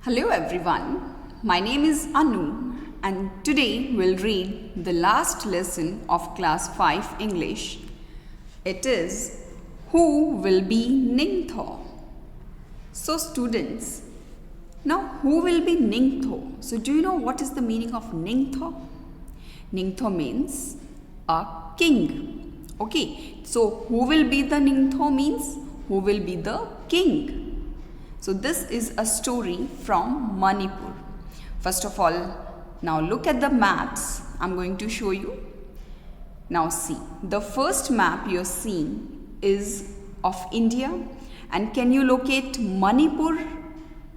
Hello everyone, my name is Anu and today we'll read the last lesson of class 5 English. It is Who will be Ningthou? So students, now who will be Ningthou? So do you know what is the meaning of Ningthou? Ningthou means a king. Okay, so who will be the Ningthou means who will be the king. So this is a story from Manipur. First of all, now look at the maps I'm going to show you. Now see, the first map you're seeing is of India. And can you locate Manipur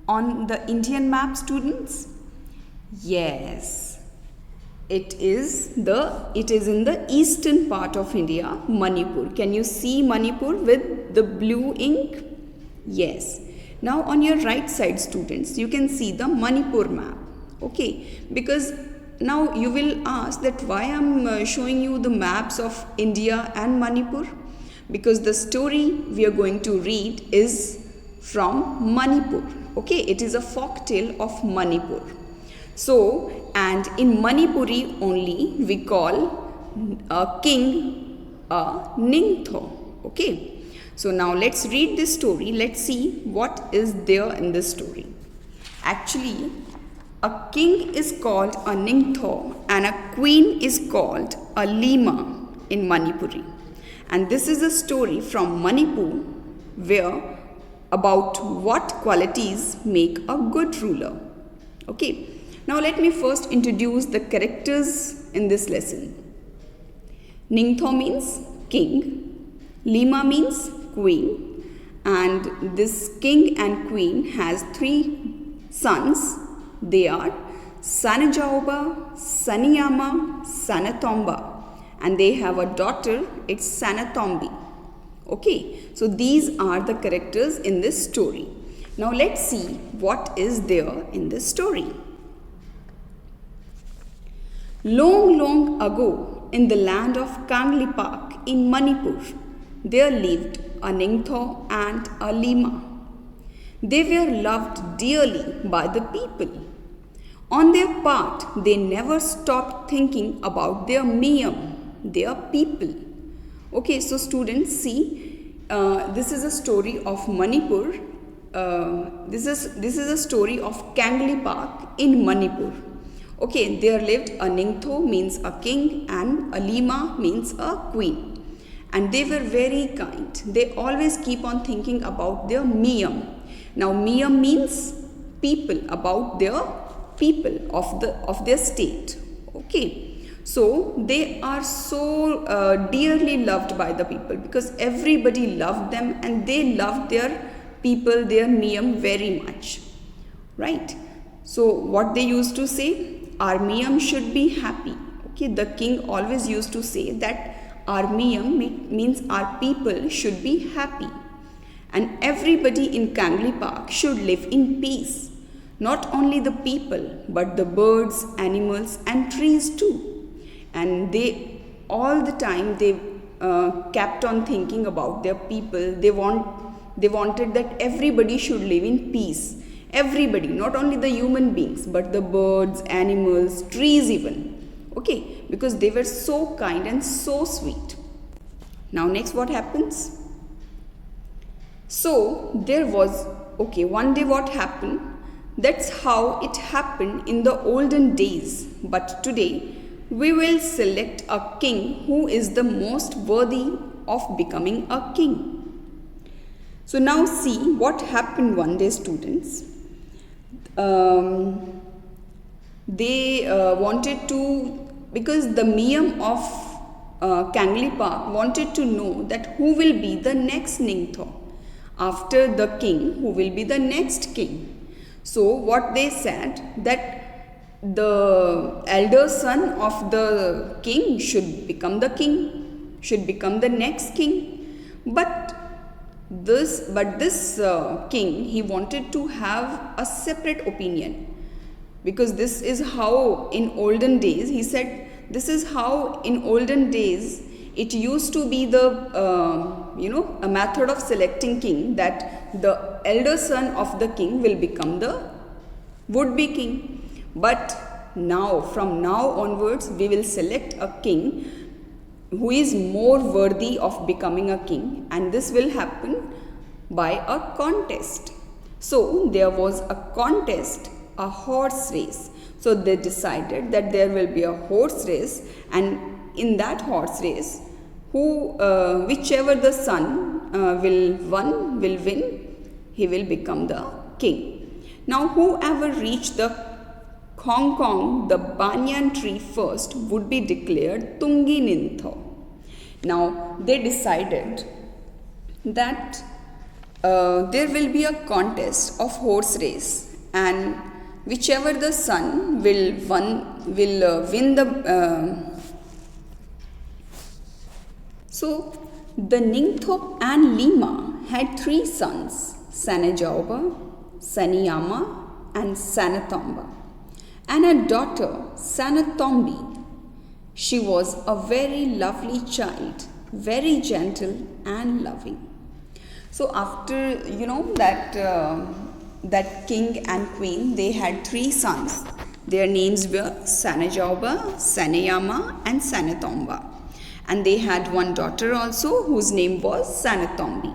on the Indian map, students? Yes, it is in the eastern part of India, Manipur. Can you see Manipur with the blue ink? Yes. Now on your right side, students, you can see the Manipur map. Okay, because now you will ask that why I'm showing you the maps of India and Manipur. Because the story we are going to read is from Manipur. Okay, it is a folk tale of Manipur. So, and in Manipuri only we call a king a Ningthou. Okay. So now let's read this story. Let's see what is there in this story. Actually, a king is called a Ningthou and a queen is called a Lima in Manipuri. And this is a story from Manipur where about what qualities make a good ruler. Okay. Now let me first introduce the characters in this lesson. Ningthou means king. Lima means queen, and this king and queen has 3 sons. They are Sanajauba, Saniyama, Sanatomba, and they have a daughter, it's Sanatombi. Okay, so these are the characters in this story. Now let's see what is there in this story. Long, long ago, in the land of Kanglipak in Manipur, there lived a Ningthou and a Lima. They were loved dearly by the people. On their part, they never stopped thinking about their miyam, their people. Okay, so students, see, this is a story of Manipur. This is a story of Kanglipak in Manipur. Okay, there lived a Ningthou means a king and a Lima means a queen. And they were very kind. They always keep on thinking about their miyam. Now miyam means people, about their people of their state. Okay. So they are so dearly loved by the people because everybody loved them and they loved their people, their miyam very much. Right. So what they used to say, our miyam should be happy. Okay. The king always used to say that our miyam means our people should be happy. And everybody in Kanglipak should live in peace. Not only the people, but the birds, animals and trees too. And they, all the time, they kept on thinking about their people. They wanted that everybody should live in peace. Everybody, not only the human beings, but the birds, animals, trees even. Okay, because they were so kind and so sweet. Now next what happens? So there was, okay, one day what happened? That's how it happened in the olden days. But today we will select a king who is the most worthy of becoming a king. So now see what happened one day, students. They wanted to, because the miyam of Kanglipak wanted to know that who will be the next Ningthou. After the king, who will be the next king. So what they said, that the elder son of the king should become the king, should become the next king. But this king, he wanted to have a separate opinion. Because this is how in olden days, he said, this is how in olden days it used to be the, a method of selecting king, that the elder son of the king will become the would be king. But now, from now onwards, we will select a king who is more worthy of becoming a king, and this will happen by a contest. So there was a contest, a horse race. So they decided that there will be a horse race, and in that horse race, whichever the son will win, he will become the king. Now whoever reached the Hong Kong, the banyan tree first, would be declared Tungi Ningthou. Now they decided that there will be a contest of horse race, and whichever the son will win the. So the Ningthou and Lima had 3 sons, Sanejauba, Saniyama, and Sanatomba, and a daughter, Sanatombi. She was a very lovely child, very gentle and loving. So after that king and queen, they had 3 sons. Their names were Sanejauba, Saneyama, and Sanatomba. And they had one daughter also, whose name was Sanatombi.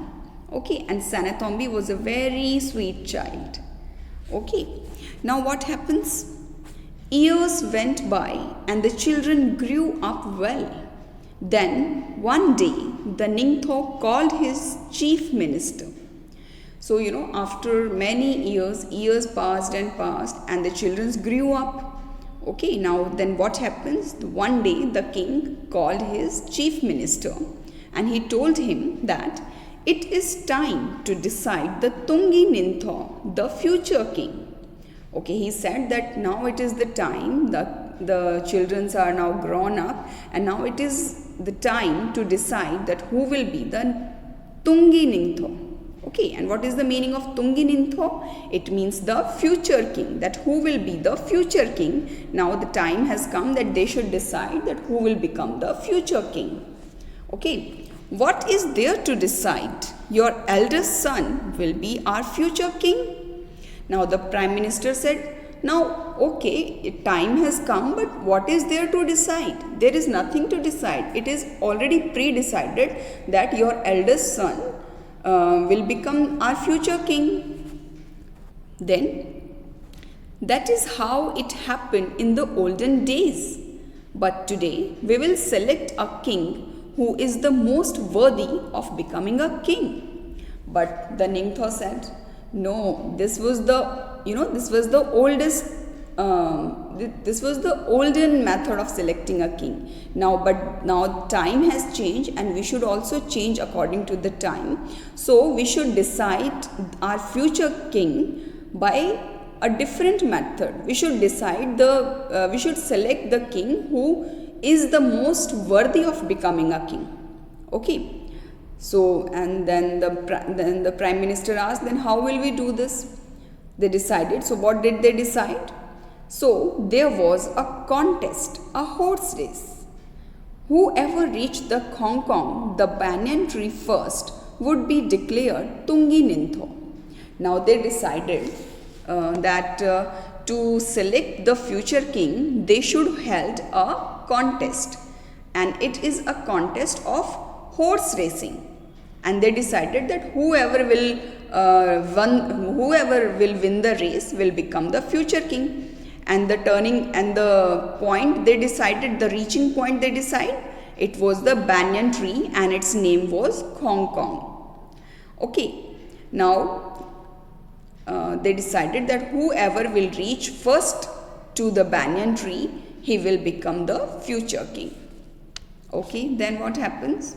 Okay, and Sanatombi was a very sweet child. Okay, now what happens? Years went by and the children grew up well. Then one day the Ningthou called his chief minister. So after many years passed and the children grew up. Okay, now then what happens? One day the king called his chief minister and he told him that it is time to decide the Tungi Ningthou, the future king. Okay, he said that now it is the time, the children are now grown up, and now it is the time to decide that who will be the Tungi Ningthou. Okay, and what is the meaning of Tungi Ningthou? It means the future king, that who will be the future king. Now the time has come that they should decide that who will become the future king. Okay, what is there to decide? Your eldest son will be our future king. Now the Prime Minister said, now okay, time has come, but what is there to decide? There is nothing to decide. It is already pre-decided that your eldest son will become our future king. Then that is how it happened in the olden days. But today we will select a king who is the most worthy of becoming a king. But the Ningthou said, no, this was the oldest this was the olden method of selecting a king. But now time has changed and we should also change according to the time. So we should decide our future king by a different method. We should select the king who is the most worthy of becoming a king. Okay. So and then the Prime Minister asked, then how will we do this? They decided. So what did they decide? So there was a contest, a horse race. Whoever reached the Hong Kong, the banyan tree first, would be declared Tungi Ningthou. Now they decided that to select the future king, they should hold a contest, and it is a contest of horse racing. And they decided that whoever will win the race will become the future king. And the turning and the point they decided, the reaching point they decide, it was the banyan tree and its name was Hong Kong. Okay, now they decided that whoever will reach first to the banyan tree, he will become the future king. Okay, then what happens?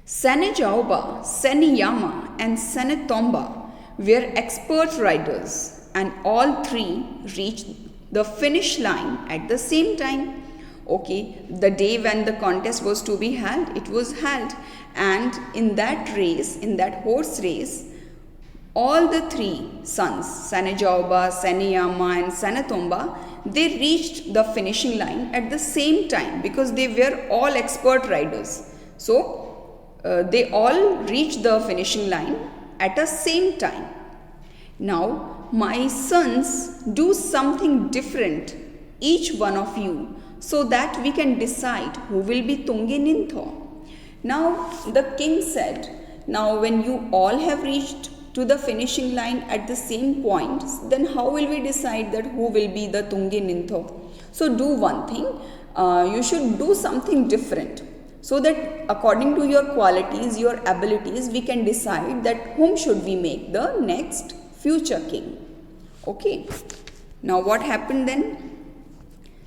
Sanejauba, Saniyama and Sanatomba were expert riders, and all 3 reached the finish line at the same time. Okay, the day when the contest was to be held, it was held, and in that race, in that horse race, all the 3 sons, Sanejauba, Saniyama and Sanatomba, they reached the finishing line at the same time because they were all expert riders. So they all reached the finishing line at the same time. Now my sons, do something different, each one of you, so that we can decide who will be Tungi Ningthou. Now the king said, now when you all have reached to the finishing line at the same point, then how will we decide that who will be the Tungi Ningthou? So do one thing, you should do something different, so that according to your qualities, your abilities, we can decide that whom should we make the next future king. Okay, now what happened then?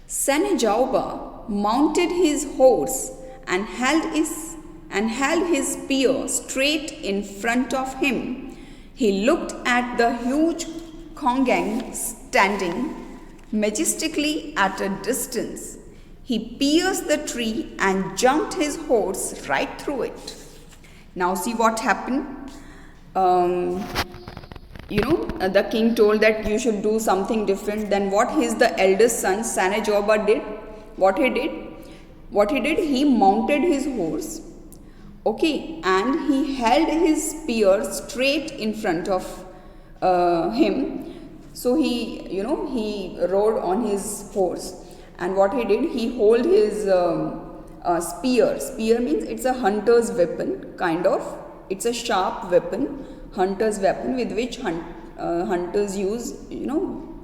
Sanejauba mounted his horse and held his spear straight in front of him. He looked at the huge Kongang standing majestically at a distance. He pierced the tree and jumped his horse right through it. Now see what happened. The king told that you should do something different. Then what his the eldest son Sanejauba did? What he did? He mounted his horse. Okay, and he held his spear straight in front of him. So he rode on his horse, and what he did, he held his spear. Spear means it's a hunter's weapon, kind of. It's a sharp weapon, hunter's weapon with which hunters use,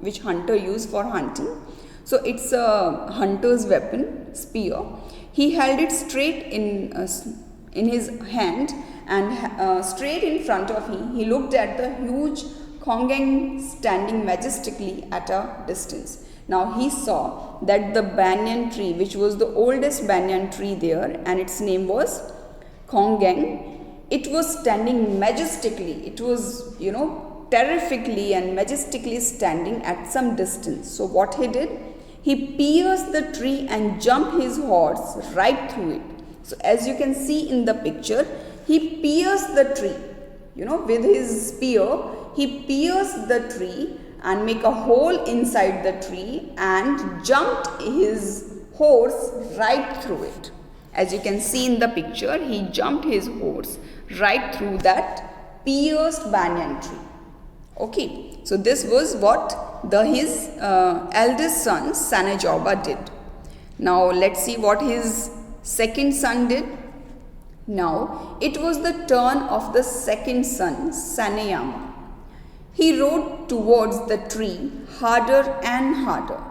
which hunter use for hunting. So it's a hunter's weapon, spear. He held it straight in his hand, and straight in front of him, he looked at the huge Kongang standing majestically at a distance. Now he saw that the banyan tree, which was the oldest banyan tree there, and its name was Kongang, it was standing majestically. It was, terrifically and majestically standing at some distance. So what he did? He pierced the tree and jumped his horse right through it. So as you can see in the picture, he pierced the tree, with his spear. He pierced the tree and make a hole inside the tree and jumped his horse right through it. As you can see in the picture, he jumped his horse right through that pierced banyan tree. Okay, so this was what his eldest son Sanejauba did. Now let's see what his second son did. Now it was the turn of the second son Saneyama. He rode towards the tree harder and harder.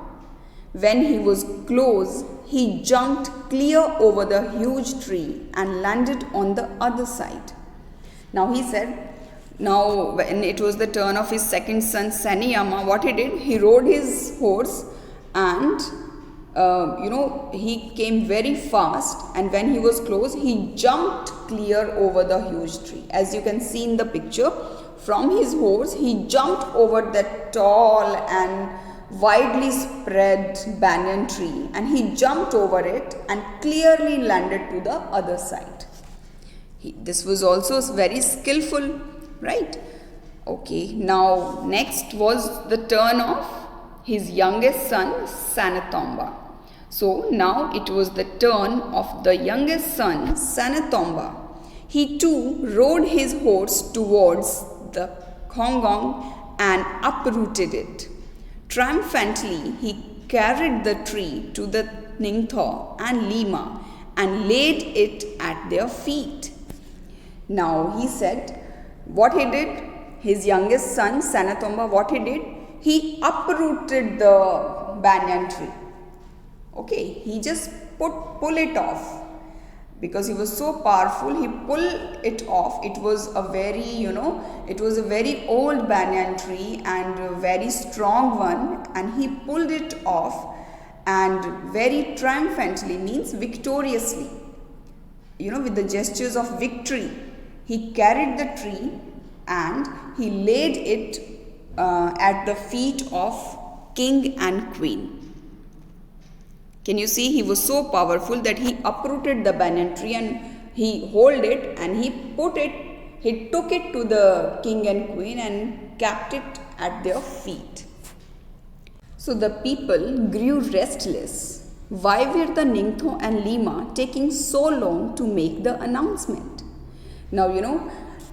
When he was close, he jumped clear over the huge tree and landed on the other side. Now he said, now when it was the turn of his second son Saneyama, what he did? He rode his horse and he came very fast, and when he was close, he jumped clear over the huge tree. As you can see in the picture, from his horse, he jumped over that tall and widely spread banyan tree, and he jumped over it and clearly landed to the other side. This was also very skillful, right? Okay, now next was the turn of his youngest son Sanatomba. So now it was the turn of the youngest son Sanatomba. He too rode his horse towards the Kongang and uprooted it. Triumphantly, he carried the tree to the Ningthou and Lima and laid it at their feet. Now he said, what he did, his youngest son Sanatomba, what he did, he uprooted the banyan tree. Okay, he just pull it off. Because he was so powerful, he pulled it off. It was a very old banyan tree and a very strong one, and he pulled it off, and very triumphantly, means victoriously, with the gestures of victory, he carried the tree and he laid it at the feet of king and queen. Can you see? He was so powerful that he uprooted the banyan tree and he held it and he took it to the king and queen and kept it at their feet. So the people grew restless. Why were the Ningthou and Lima taking so long to make the announcement? Now,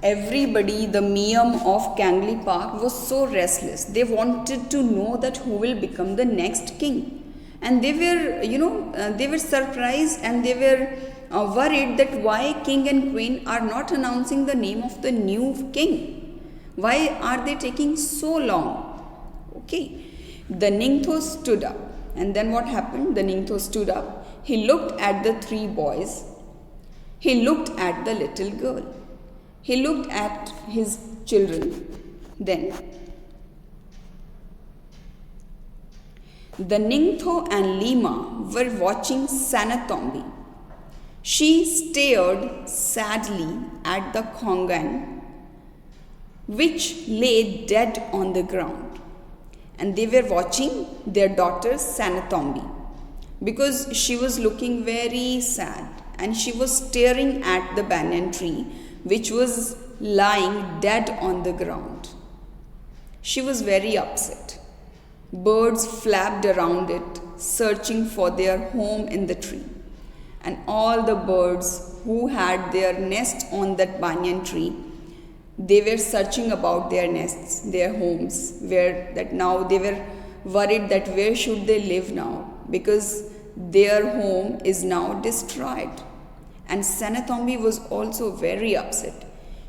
everybody, the Miyam of Kangley Park, was so restless. They wanted to know that who will become the next king. And they were, they were surprised, and they were worried that why king and queen are not announcing the name of the new king. Why are they taking so long? Okay. The Ningthou stood up. And then what happened? The Ningthou stood up. He looked at the three boys. He looked at the little girl. He looked at his children. Then the Ningthou and Lima were watching Sanatombi. She stared sadly at the Kongan, which lay dead on the ground. And they were watching their daughter Sanatombi because she was looking very sad, and she was staring at the banyan tree which was lying dead on the ground. She was very upset. Birds flapped around it, searching for their home in the tree. And all the birds who had their nest on that banyan tree, they were searching about their nests, their homes, where that now they were worried that where should they live now, because their home is now destroyed. And Sanatombi was also very upset.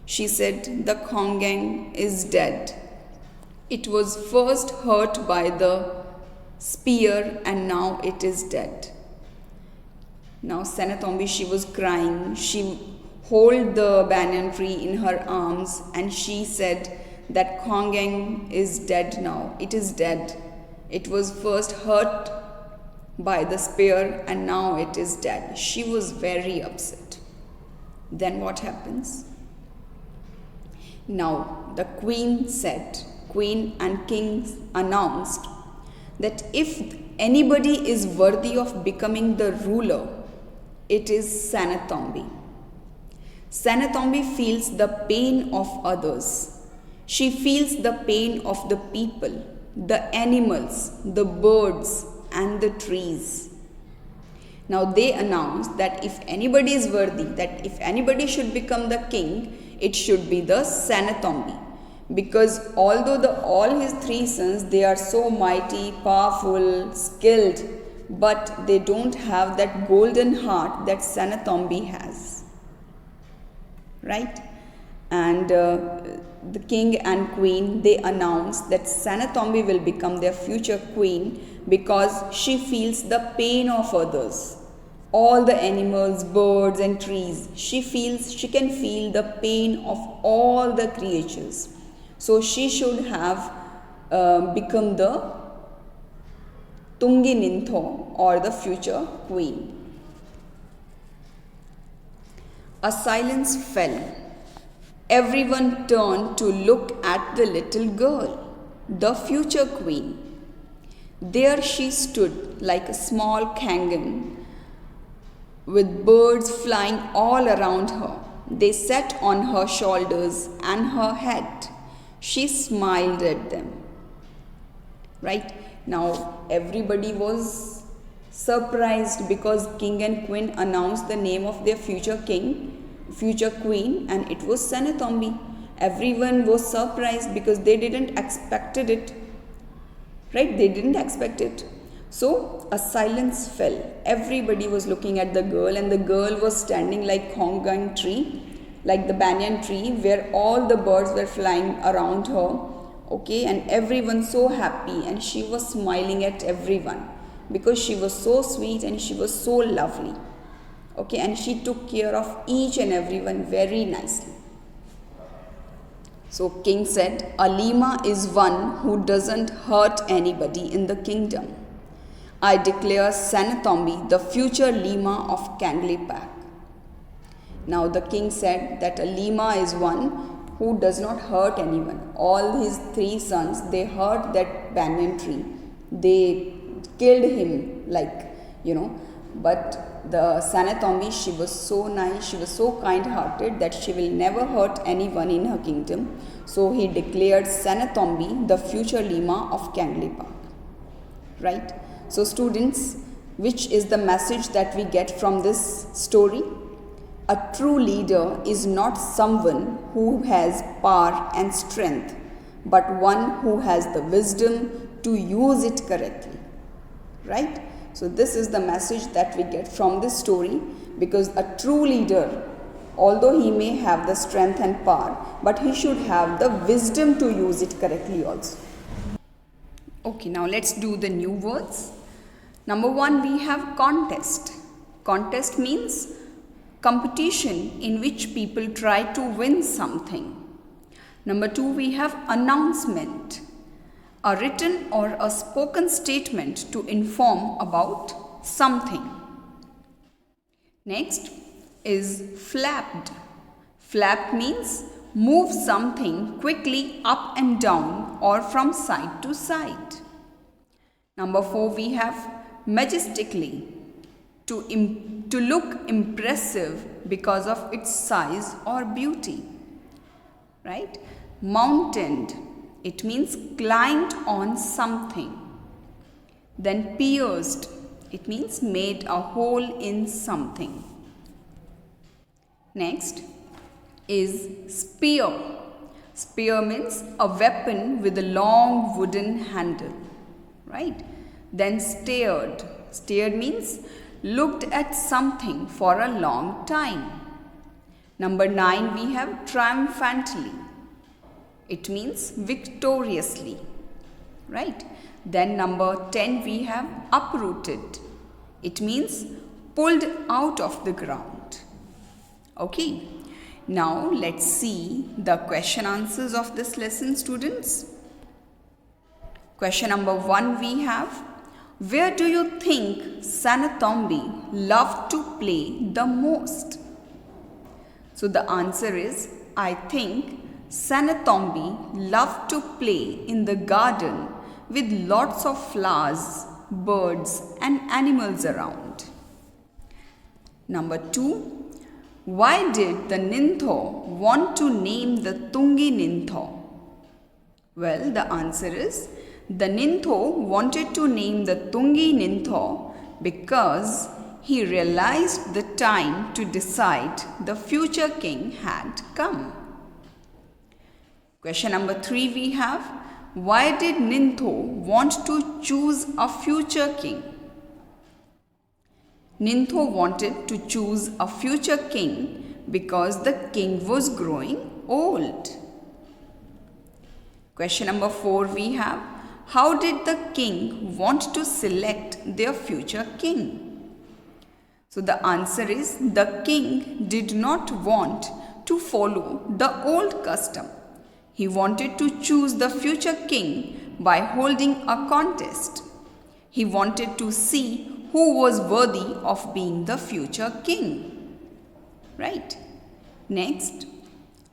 She said, the Kongang is dead. It was first hurt by the spear, and now it is dead. Now Sanatombi, she was crying. She held the banyan tree in her arms, and she said that Kongang is dead now. It is dead. It was first hurt by the spear, and now it is dead. She was very upset. Then what happens? Now the queen and king announced that if anybody is worthy of becoming the ruler, it is Sanatombi. Sanatombi feels the pain of others. She feels the pain of the people, the animals, the birds, and the trees. Now they announced that if anybody is worthy, that if anybody should become the king, it should be the Sanatombi. Because although all his three sons, they are so mighty, powerful, skilled, but they don't have that golden heart that Sanatombi has. Right? And the king and queen, they announced that Sanatombi will become their future queen because she feels the pain of others. All the animals, birds and trees, she can feel the pain of all the creatures. So she should have become the Tungi Ningthou, or the future queen. A silence fell. Everyone turned to look at the little girl, the future queen. There she stood like a small kangan, with birds flying all around her. They sat on her shoulders and her head. She smiled at them. Right? Now everybody was surprised because king and queen announced the name of their future king, future queen, and it was Sanatombi. Everyone was surprised because they didn't expected it. Right? They didn't expect it. So a silence fell. Everybody was looking at the girl, and the girl was standing like Kongang tree, like the banyan tree, where all the birds were flying around her. Okay, and everyone so happy, and she was smiling at everyone because she was so sweet and she was so lovely. Okay, and she took care of each and everyone very nicely. So king said, Alima is one who doesn't hurt anybody in the kingdom. I declare Sanatombi the future Lima of Kangley Park. Now the king said that a Lima is one who does not hurt anyone. All his three sons, they hurt that banyan tree. They killed him, but the Sanatombi, she was so nice, she was so kind-hearted that she will never hurt anyone in her kingdom. So he declared Sanatombi the future Lima of Kangley Park. Right? So students, which is the message that we get from this story? A true leader is not someone who has power and strength, but one who has the wisdom to use it correctly. Right? So this is the message that we get from this story, because a true leader, although he may have the strength and power, but he should have the wisdom to use it correctly also. Okay, now let's do the new words. Number 1, we have contest. Contest means competition in which people try to win something. Number 2, we have announcement, a written or a spoken statement to inform about something. Next is flapped. Flap means move something quickly up and down or from side to side. Number 4, we have majestically, to look impressive because of its size or beauty. Right? Mountained, it means climbed on something. Then pierced, it means made a hole in something. Next is spear. Spear means a weapon with a long wooden handle. Right? Then stared. Stared means looked at something for a long time. Number 9, we have triumphantly. It means victoriously. Right? Then number 10, we have uprooted. It means pulled out of the ground. Okay. Now let's see the question answers of this lesson, students. Question number 1, we have, where do you think Sanatombi loved to play the most? So the answer is, I think Sanatombi loved to play in the garden with lots of flowers, birds and animals around. Number 2, why did the Ningthou want to name the Tungi Ningthou? Well, the answer is, the Ningthou wanted to name the Tungi Ningthou because he realized the time to decide the future king had come. Question number 3, we have, why did Ningthou want to choose a future king? Ningthou wanted to choose a future king because the king was growing old. Question number 4, we have, how did the king want to select their future king? So the answer is, the king did not want to follow the old custom. He wanted to choose the future king by holding a contest. He wanted to see who was worthy of being the future king. Right? Next,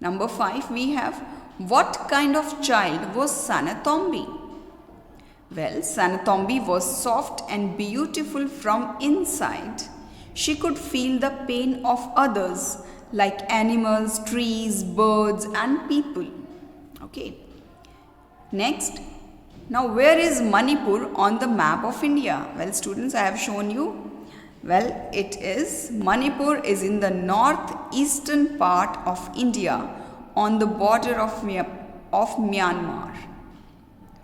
number 5, we have, what kind of child was Sanatombi? Well, Sanatombi was soft and beautiful from inside. She could feel the pain of others like animals, trees, birds and people. Okay. Next, now where is Manipur on the map of India? Well, students, I have shown you. Well, it is, Manipur is in the northeastern part of India on the border of Myanmar.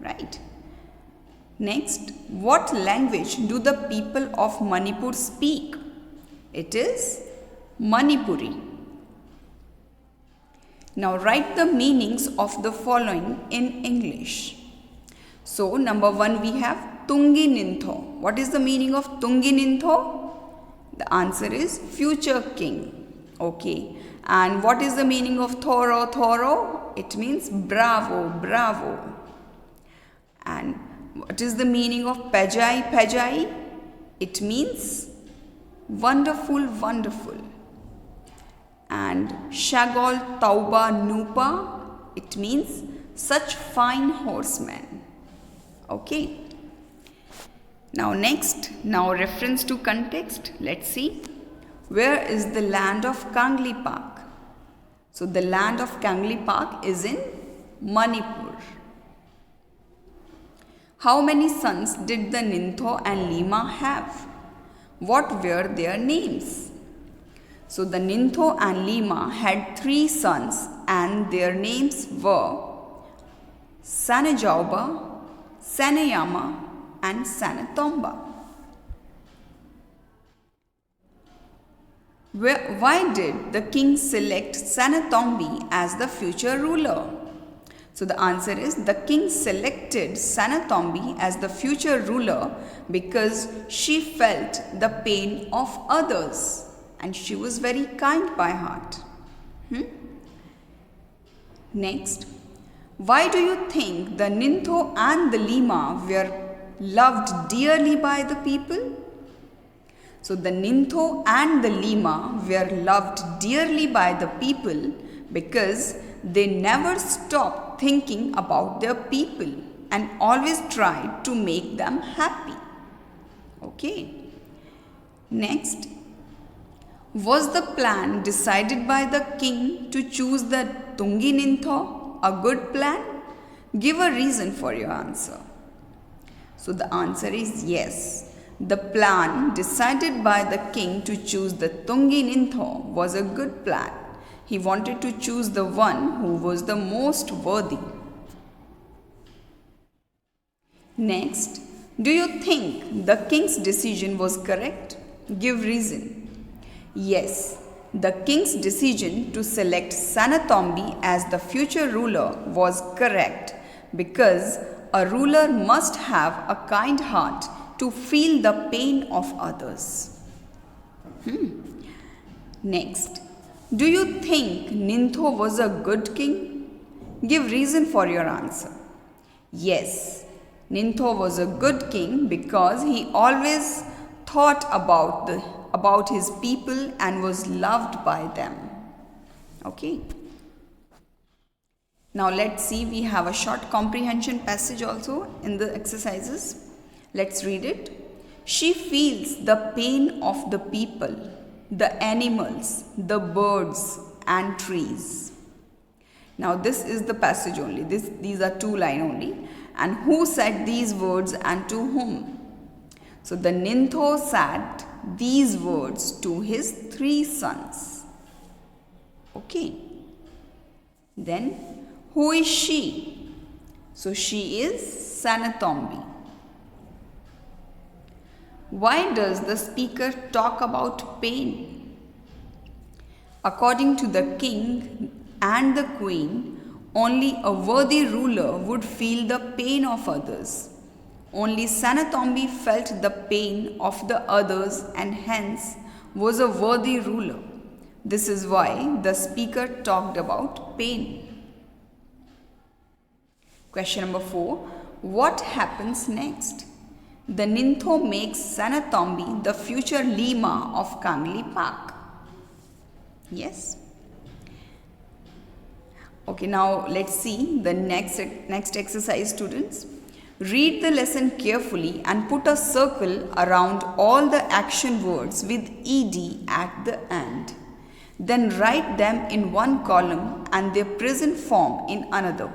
Right? Next, what language do the people of Manipur speak? It is Manipuri. Now write the meanings of the following in English. So number 1, we have Tungi Ningthou. What is the meaning of Tungi Ningthou? The answer is future king. Okay. And what is the meaning of Thoro? Thoro? It means bravo, bravo. And what is the meaning of Pejai? Pejai? It means wonderful, wonderful. And Shagol Tauba Nupa? It means such fine horsemen. Okay. Now next, now reference to context. Let's see. Where is the land of Kangli Park? So the land of Kangli Park is in Manipur. How many sons did the Ningthou and Lima have? What were their names? So the Ningthou and Lima had 3 sons and their names were Sanejauba, Saneyama and Sanetomba. Why did the king select Sanetombi as the future ruler? So the answer is the king selected Sanetombi as the future ruler because she felt the pain of others and she was very kind by heart. Next, why do you think the Ningthou and the Lima were loved dearly by the people? So the Ningthou and the Lima were loved dearly by the people because they never stopped thinking about their people and always tried to make them happy. Okay. Next, was the plan decided by the king to choose the Tungi Ningthou a good plan? Give a reason for your answer. So the answer is yes. The plan decided by the king to choose the Tungi Ningthou was a good plan. He wanted to choose the one who was the most worthy. Next, do you think the king's decision was correct? Give reason. Yes, the king's decision to select Sanetombi as the future ruler was correct because a ruler must have a kind heart to feel the pain of others. Next, do you think Ningthou was a good king? Give reason for your answer. Yes, Ningthou was a good king because he always thought about his people and was loved by them. Okay. Now let's see, we have a short comprehension passage also in the exercises. Let's read it. She feels the pain of the people, the animals, the birds and trees. Now this is the passage only. These are 2 lines only. And who said these words and to whom? So the Ningthou said these words to his 3 sons. Okay. Then who is she? So she is Sanetombi. Why does the speaker talk about pain? According to the king and the queen, only a worthy ruler would feel the pain of others. Only Sanetombi felt the pain of the others and hence was a worthy ruler. This is why the speaker talked about pain. Question number 4. What happens next? The Ningthou makes Sanetombi the future Lima of Kangli Park. Yes. Okay, now let's see the next exercise, students. Read the lesson carefully and put a circle around all the action words with ed at the end. Then write them in one column and their present form in another.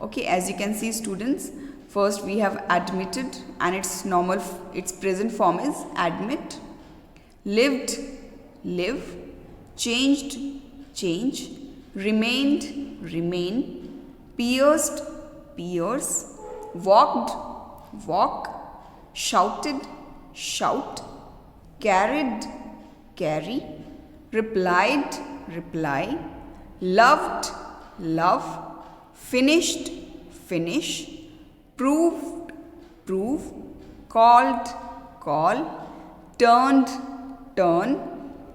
Okay, as you can see, students, first we have admitted and its present form is admit, lived, live, changed, change, remained, remain, pierced, pierce, walked, walk, shouted, shout, carried, carry, replied, reply, loved, love, finished, finish, proved, prove, called, call, turned, turn,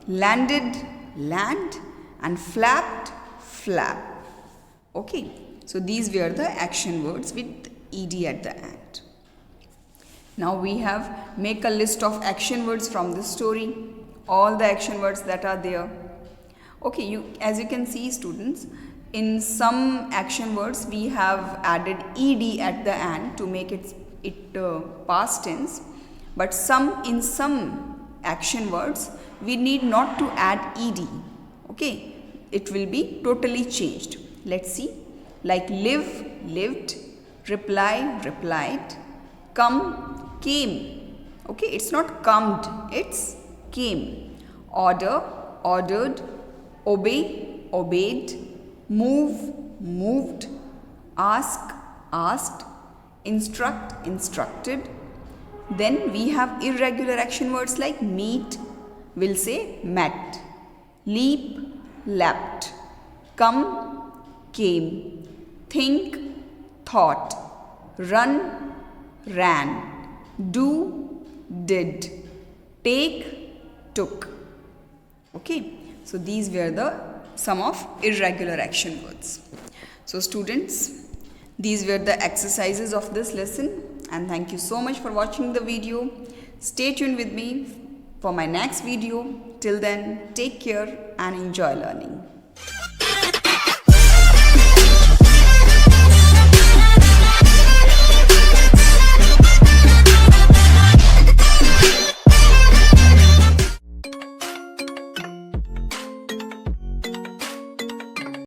landed, land, and flapped, flap. Okay, so these were the action words with ed at the end. Now we have make a list of action words from this story, all the action words that are there. Okay, as you can see, students, in some action words we have added ed at the end to make it past tense, but in some action words we need not to add ed. Okay, it will be totally changed. Let's see, like live, lived, reply, replied, come, came. Okay, it's not comed, it's came. Order, ordered, obey, obeyed, move, moved, ask, asked, instruct, instructed. Then we have irregular action words like meet, we'll say met, leap, leapt, come, came, think, thought, run, ran, do, did, take, took. Okay, so these were the some of irregular action words. So students, these were the exercises of this lesson, and thank you so much for watching the video. Stay tuned with me for my next video. Till then, take care and enjoy learning.